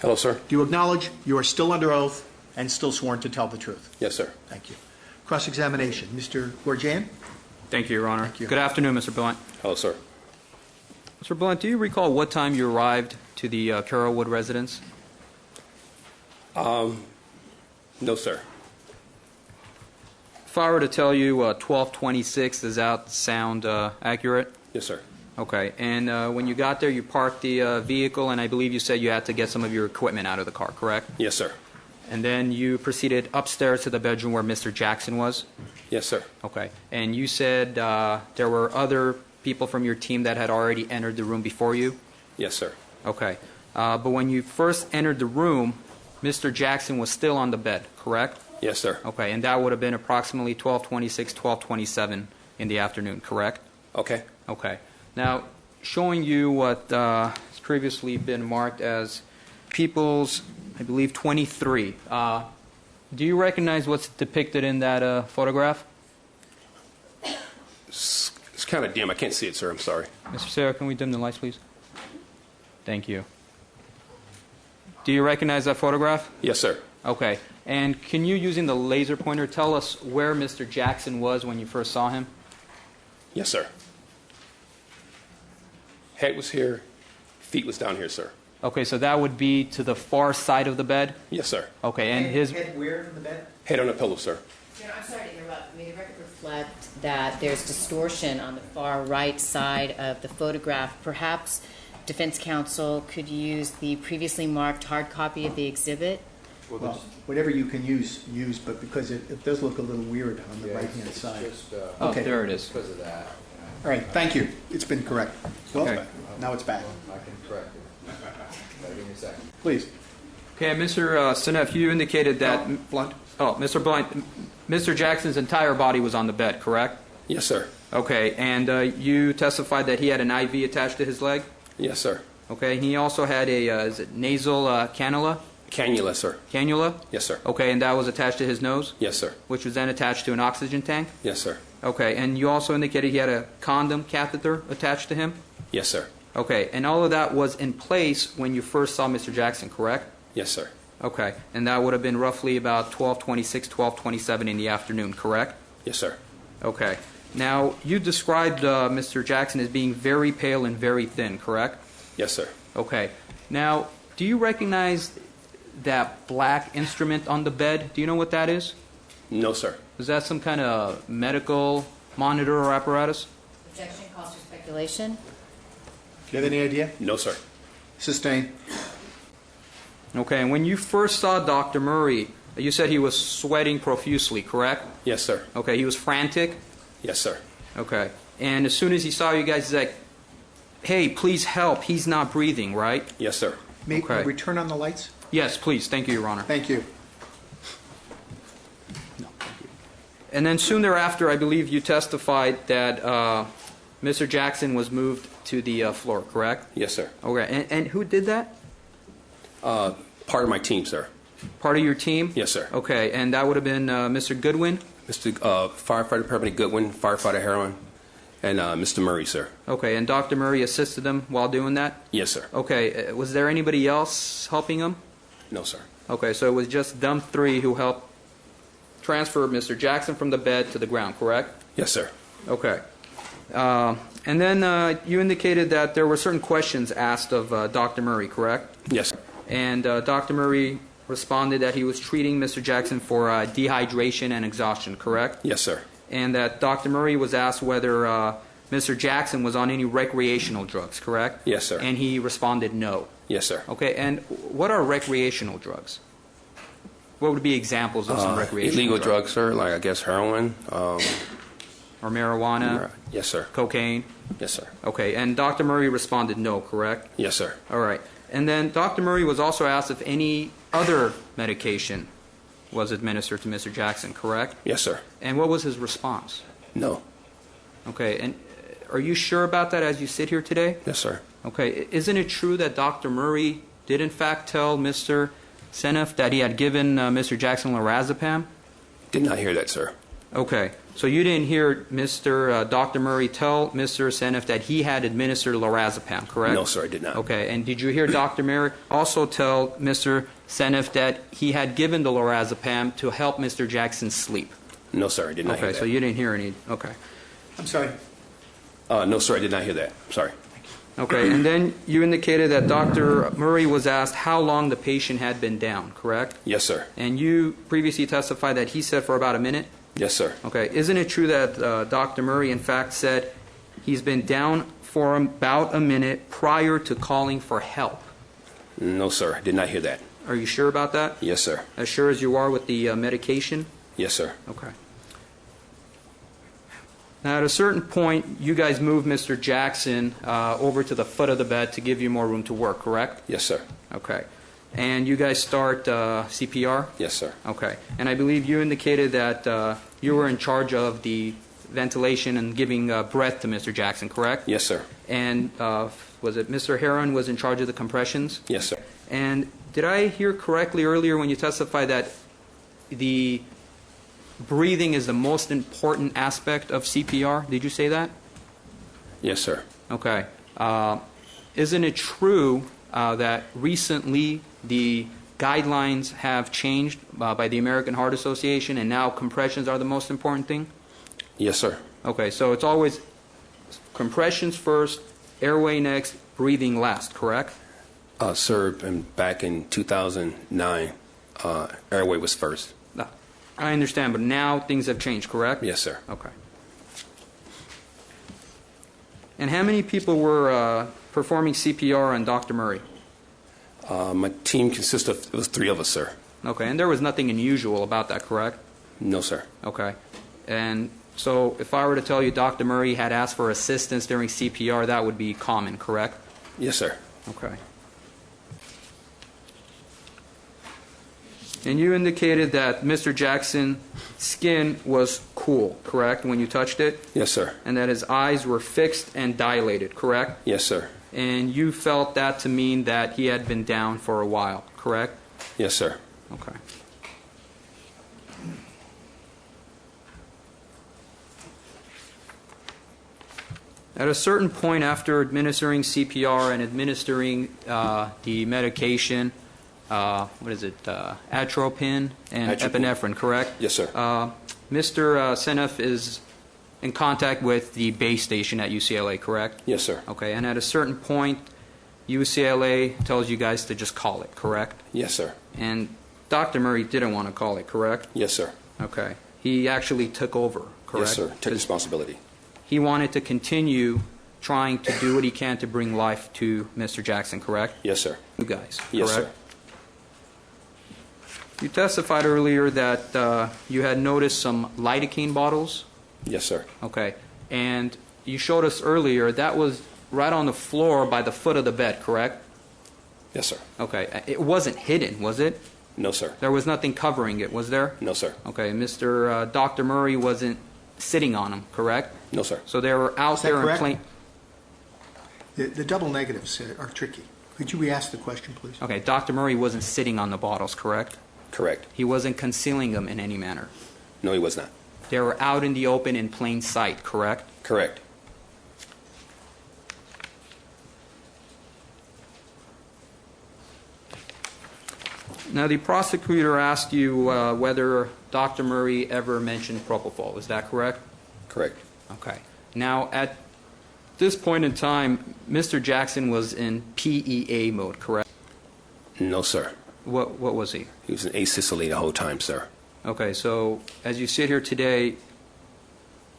Hello, sir. Do you acknowledge you are still under oath and still sworn to tell the truth? Yes, sir. Thank you. Cross-examination. Mr. Gorgian? Thank you, Your Honor. Thank you. Good afternoon, Mr. Blunt. Hello, sir. Mr. Blunt, do you recall what time you arrived to the Carrollwood residence? No, sir. If I were to tell you 12:26, does that sound accurate? Yes, sir. Okay. And when you got there, you parked the vehicle, and I believe you said you had to get some of your equipment out of the car, correct? Yes, sir. And then you proceeded upstairs to the bedroom where Mr. Jackson was? Yes, sir. Okay. And you said there were other people from your team that had already entered the room before you? Yes, sir. Okay. But when you first entered the room, Mr. Jackson was still on the bed, correct? Yes, sir. Okay. And that would have been approximately 12:26, 12:27 in the afternoon, correct? Okay. Okay. Now, showing you what has previously been marked as People's, I believe, 23. Do you recognize what's depicted in that photograph? It's kind of dim. I can't see it, sir. I'm sorry. Mr. Sarah, can we dim the lights, please? Thank you. Do you recognize that photograph? Yes, sir. Okay. And can you, using the laser pointer, tell us where Mr. Jackson was when you first saw him? Yes, sir. Head was here. Feet was down here, sir. Okay, so that would be to the far side of the bed? Yes, sir. Okay, and his... Head where from the bed? Head on a pillow, sir. I'm sorry to interrupt. May the record reflect that there's distortion on the far right side of the photograph. Perhaps defense counsel could use the previously marked hard copy of the exhibit? Well, whatever you can use, but because it does look a little weird on the right-hand side. Oh, Okay. there it is. Because of that. All right, thank you. It's been correct. Well, Okay. now it's back. I can correct it. Give me a second. Please. Okay, Mr. Sinef, you indicated that... Blunt? Oh, Mr. Blunt, Mr. Jackson's entire body was on the bed, correct? Yes, sir. Okay, and you testified that he had an IV attached to his leg? Yes, sir. Okay, and he also had a is it nasal cannula? Cannula, sir. Cannula? Yes, sir. Okay, and that was attached to his nose? Yes, sir. Which was then attached to an oxygen tank? Yes, sir. Okay, and you also indicated he had a condom catheter attached to him? Yes, sir. Okay, and all of that was in place when you first saw Mr. Jackson, correct? Yes, sir. Okay, and that would have been roughly about 12:26, 12:27 in the afternoon, correct? Yes, sir. Okay. Now, you described Mr. Jackson as being very pale and very thin, correct? Yes, sir. Okay. Now, do you recognize that black instrument on the bed? Do you know what that is? No, sir. Is that some kind of medical monitor or apparatus? Objection calls for speculation. Do you have any idea? No, sir. Sustain. Okay, and when you first saw Dr. Murray, you said he was sweating profusely, correct? Yes, sir. Okay, he was frantic? Yes, sir. Okay. And as soon as he saw you guys, he's like, hey, please help, he's not breathing, right? Yes, sir. May Okay. we turn on the lights? Yes, please. Thank you, Your Honor. Thank you. And then soon thereafter, I believe you testified that Mr. Jackson was moved to the floor, correct? Yes, sir. Okay. And who did that? Part of my team, sir. Part of your team? Yes, sir. Okay. And that would have been Mr. Goodwin? Mr. Firefighter Permanent Goodwin, Firefighter Heroin, and Mr. Murray, sir. Okay. And Dr. Murray assisted them while doing that? Yes, sir. Okay. Was there anybody else helping him? No, sir. Okay. So it was just them three who helped transfer Mr. Jackson from the bed to the ground, correct? Yes, sir. Okay. And then you indicated that there were certain questions asked of Dr. Murray, correct? Yes, sir. And Dr. Murray responded that he was treating Mr. Jackson for dehydration and exhaustion, correct? Yes, sir. And that Dr. Murray was asked whether Mr. Jackson was on any recreational drugs, correct? Yes, sir. And he responded no. Yes, sir. Okay, and what are recreational drugs? What would be examples of some recreational illegal drugs, sir, like I guess heroin. Or marijuana? Yes, sir. Cocaine? Yes, sir. Okay, and Dr. Murray responded no, correct? Yes, sir. All right. And then Dr. Murray was also asked if any other medication was administered to Mr. Jackson, correct? Yes, sir. And what was his response? No. Okay, and are you sure about that as you sit here today? Yes, sir. Okay, isn't it true that Dr. Murray did in fact tell Mr. Senef that he had given Mr. Jackson lorazepam? Did not hear that, sir. Okay, so you didn't hear Dr. Murray tell Mr. Seneff that he had administered lorazepam, correct? No, sir, I did not. Okay, and did you hear Dr. Murray also tell Mr. Seneff that he had given the lorazepam to help Mr. Jackson sleep? No, sir, I did not hear Okay, that. so you didn't hear any, okay. I'm sorry. No, sir, I did not hear that. Sorry. Okay, and then you indicated that Dr. Murray was asked how long the patient had been down, correct? Yes, sir. And you previously testified that he said for about a minute? Yes, sir. Okay, isn't it true that Dr. Murray, in fact, said he's been down for about a minute prior to calling for help? No, sir, I did not hear that. Are you sure about that? Yes, sir. As sure as you are with the medication? Yes, sir. Okay. Now, at a certain point, you guys moved Mr. Jackson over to the foot of the bed to give you more room to work, correct? Yes, sir. Okay. And you guys start CPR? Yes, sir. Okay. And I believe you indicated that you were in charge of the ventilation and giving breath to Mr. Jackson, correct? Yes, sir. And was it Mr. Heron was in charge of the compressions? Yes, sir. And did I hear correctly earlier when you testified that the breathing is the most important aspect of CPR? Did you say that? Yes, sir. Okay. Isn't it true that recently the guidelines have changed by the American Heart Association and now compressions are the most important thing? Yes, sir. Okay, so it's always compressions first, airway next, breathing last, correct? Sir, and back in 2009, airway was first. I understand, but now things have changed, correct? Yes, sir. Okay. And how many people were performing CPR on Dr. Murray? My team consists of, it was 3 of us, sir. Okay, and there was nothing unusual about that, correct? No, sir. Okay. And so if I were to tell you Dr. Murray had asked for assistance during CPR, that would be common, correct? Yes, sir. Okay. And you indicated that Mr. Jackson's skin was cool, correct, when you touched it? Yes, sir. And that his eyes were fixed and dilated, correct? Yes, sir. And you felt that to mean that he had been down for a while, correct? Yes, sir. Okay. At a certain point after administering CPR and administering the medication, what is it, atropine and Atropine. epinephrine, correct? Yes, sir. Mr. Seneff is in contact with the base station at UCLA, correct? Yes, sir. Okay, and at a certain point, UCLA tells you guys to just call it, correct? Yes, sir. And Dr. Murray didn't want to call it, correct? Yes, sir. Okay. He actually took over, correct? Yes, sir. Take responsibility. He wanted to continue trying to do what he can to bring life to Mr. Jackson, correct? Yes, sir. You guys, Yes, correct? sir. You testified earlier that you had noticed some lidocaine bottles. Yes, sir. Okay. And you showed us earlier that was right on the floor by the foot of the bed, correct? Yes, sir. Okay. It wasn't hidden, was it? No, sir. There was nothing covering it, was there? No, sir. Okay. Dr. Murray wasn't sitting on them, correct? No, sir. So they were out Is that there in correct? plain... The double negatives are tricky. Could you re-ask the question, please? Okay. Dr. Murray wasn't sitting on the bottles, correct? Correct. He wasn't concealing them in any manner. No, he was not. They were out in the open in plain sight, correct? Correct. Now, the prosecutor asked you whether Dr. Murray ever mentioned propofol. Is that correct? Correct. Okay. Now, at this point in time, Mr. Jackson was in PEA mode, correct? No, sir. What was he? He was in asystole the whole time, sir. Okay, so as you sit here today,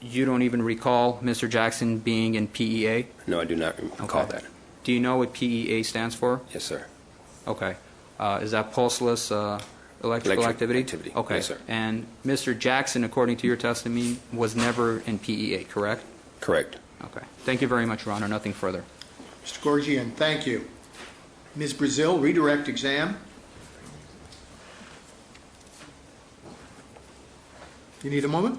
you don't even recall Mr. Jackson being in PEA? No, I do not recall Okay. that. Do you know what PEA stands for? Yes, sir. Okay. Is that pulseless electrical activity? Activity. Okay. Yes, sir. And Mr. Jackson, according to your testimony, was never in PEA, correct? Correct. Okay. Thank you very much, Your Honor. Nothing further. Mr. Gorgian, thank you. Ms. Brazil, redirect exam. You need a moment?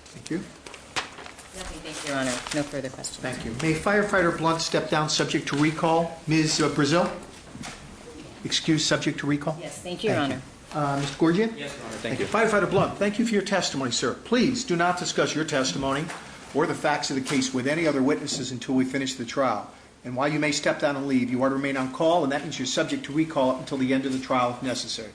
Thank you. Nothing, thank you, Your Honor. No further questions. Thank you. May firefighter Blunt step down subject to recall? Ms. Brazil? Excuse subject to recall? Yes, thank you, Your Thank Honor. Mr. Gorgia? Yes, Your Honor. Thank you. Firefighter Blum, thank you for your testimony, sir. Please do not discuss your testimony or the facts of the case with any other witnesses until we finish the trial. And while you may step down and leave, you are to remain on call, and that means you're subject to recall up until the end of the trial if necessary.